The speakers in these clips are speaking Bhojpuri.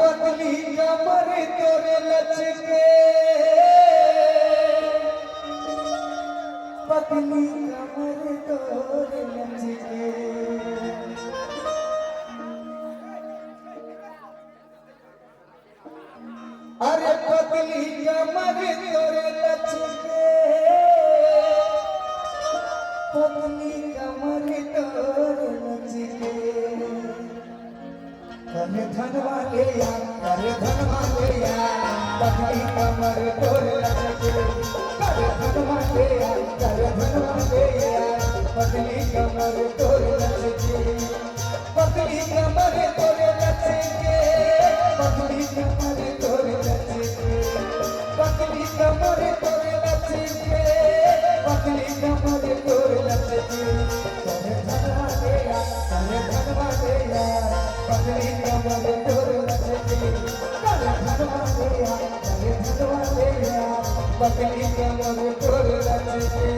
पतली कमर तोरे लचके पतली कमर तोरे लचके अरे पतली कमर तोरे लचके पतली कमर तोरे लचके करे धनवा ले यार करे धनवा ले यार पतली कमर तोरे लचके करे धनवा ले यार करे धनवा ले यार पतली कमर तोरे लचके पतली कमर तोरे लचके पतली कमर तोरे लचके पतली कमर तोरे लचके पतली कमर तोरे लचके करे धनवा ले यार करे धनवा ले यार पतली कमर तोरे लचके करे धनवा ले यार करे धनवा ले यार पतली कमर तोरे लचके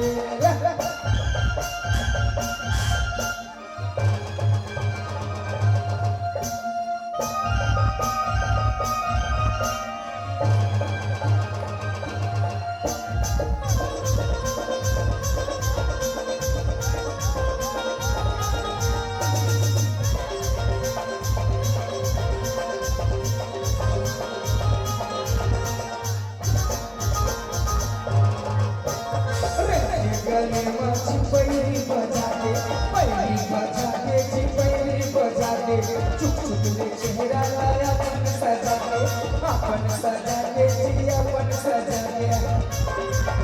गले में चिपैरी बजा के पैरी बजा के चिपैरी बजा के चुप चुप ले चेहरा लाया अपन सजा के अपन सजा के जी अपन सजा के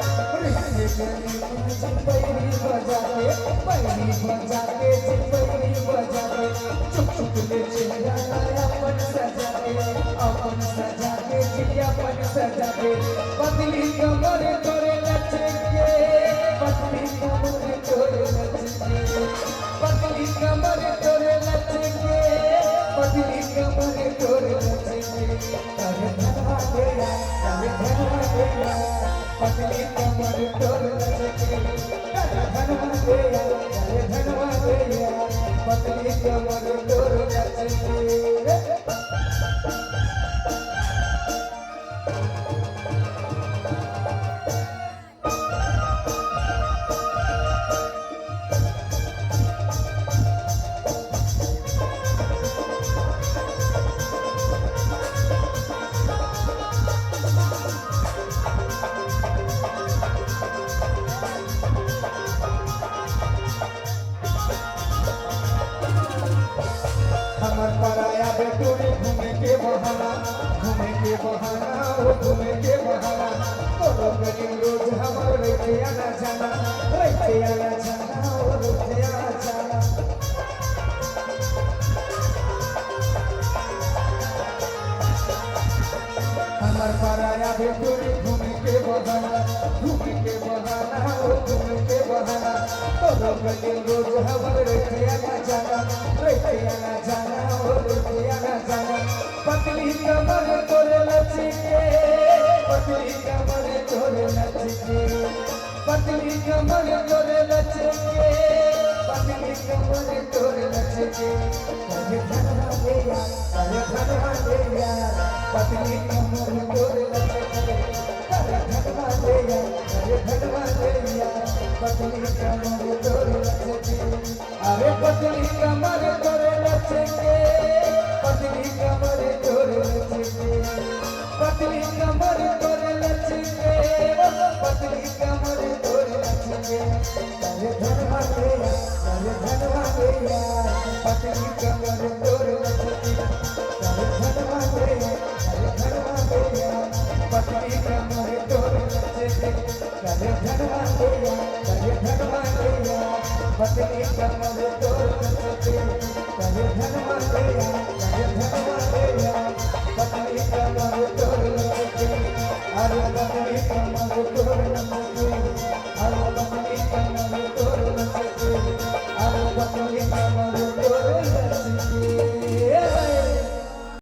गले में चिपैरी बजा के पैरी बजा के चिपैरी बजा के चुप चुप ले चेहरा लाया अपन सजा के अपन सजा के अपन सजा के पतली कमर तोरे लचके पतली कमर तोरे लचके पतली कमर तोरे लचके पतली कमर तोरे लचके करे धनवा ले यार करे धनवा ले यार पतली कमर तोरे लचके करे धनवा ले यार करे धनवा ले यार पतली कमर तोरे लचके हमर पराया बेटोरे घूमे के बहाना ओ घूमे के बहाना तोरो गरीब रोज हमर रहते आना जाना ओ रहते आना जाना हमर पराया बेटोरे घूमे के बहाना ओ घूमे के बहाना तोरो गरीब रोज हमर रहते आना जाना पतली कमर तोरे लचके पतली कमर तोरे लचके पतली कमर तोरे लचके पतली कमर तोरे लचके करे धनवा ले यार करे धनवा ले यार पतली कमर तोरे लचके करे धनवा ले यार करे धनवा ले यार पतली कमर तोरे लचके अरे पतली कमर तोरे लचके पतली कमर तोरे लचके पतली कमर तोरे लचके पतली कमर तोरे लचके करे धनवा ले यार करे धनवा ले यार पतली कमर तोरे लचके करे धनवा ले यार करे धनवा ले यार पतली कमर तोरे लचके करे धनवा ले यार करे धनवा ले यार पतली कमर तोरे लचके करे धनवा ले यार करे धनवा ले यार पतली कमर तोरे लचके अरे पतली कमर